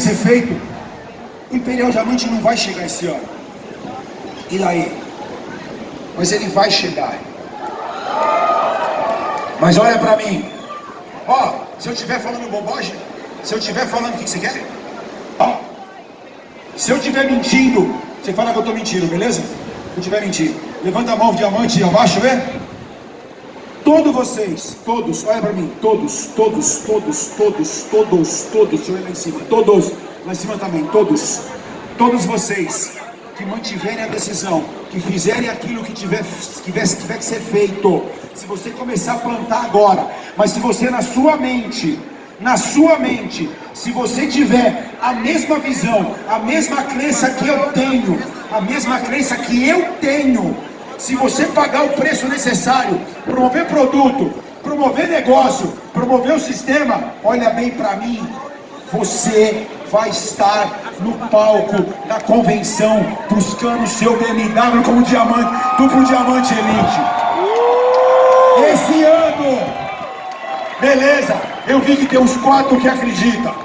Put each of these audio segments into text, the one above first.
que ser feito. O Imperial Diamante não vai chegar esse ano. E daí? Mas ele vai chegar. Mas olha pra mim. Ó, se eu estiver falando bobagem, se eu estiver falando o que você quer, ó, se eu estiver mentindo, você fala que eu tô mentindo, beleza? Se eu estiver mentindo, levanta a mão, diamante abaixo, vê? Todos vocês, todos, olha pra mim, todos, deixa eu ver lá em cima, todos, lá em cima também, todos vocês que mantiverem a decisão, que fizerem aquilo que tiver que ser feito, se você começar a plantar agora, mas se você na sua mente, se você tiver a mesma visão, a mesma crença que eu tenho, se você pagar o preço necessário, promover produto, promover negócio, promover o sistema, olha bem para mim, você vai estar no palco da convenção buscando o seu BMW como diamante, duplo diamante elite. Esse ano, beleza, eu vi que tem uns 4 que acreditam.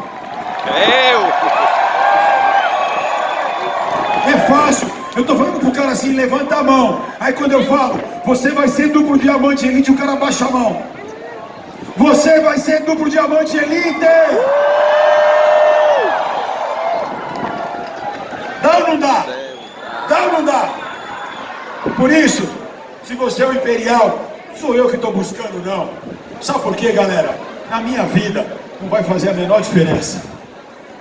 É fácil. Eu tô falando pro cara assim, levanta a mão. Aí quando eu falo, você vai ser duplo diamante elite, o cara baixa a mão. Você vai ser duplo diamante elite! Dá ou não dá? Dá ou não dá? Por isso, se você é o Imperial, sou eu que tô buscando não. Sabe por quê, galera? Na minha vida, não vai fazer a menor diferença.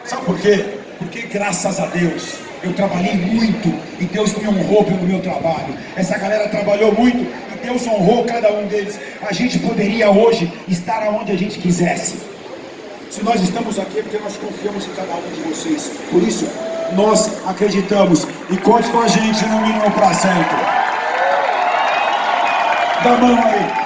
Sabe por quê? Porque graças a Deus, eu trabalhei muito e Deus me honrou pelo meu trabalho. Essa galera trabalhou muito e Deus honrou cada um deles. A gente poderia hoje estar aonde a gente quisesse. Se nós estamos aqui é porque nós confiamos em cada um de vocês. Por isso, nós acreditamos e conte com a gente no mínimo para sempre. Dá a mão aí.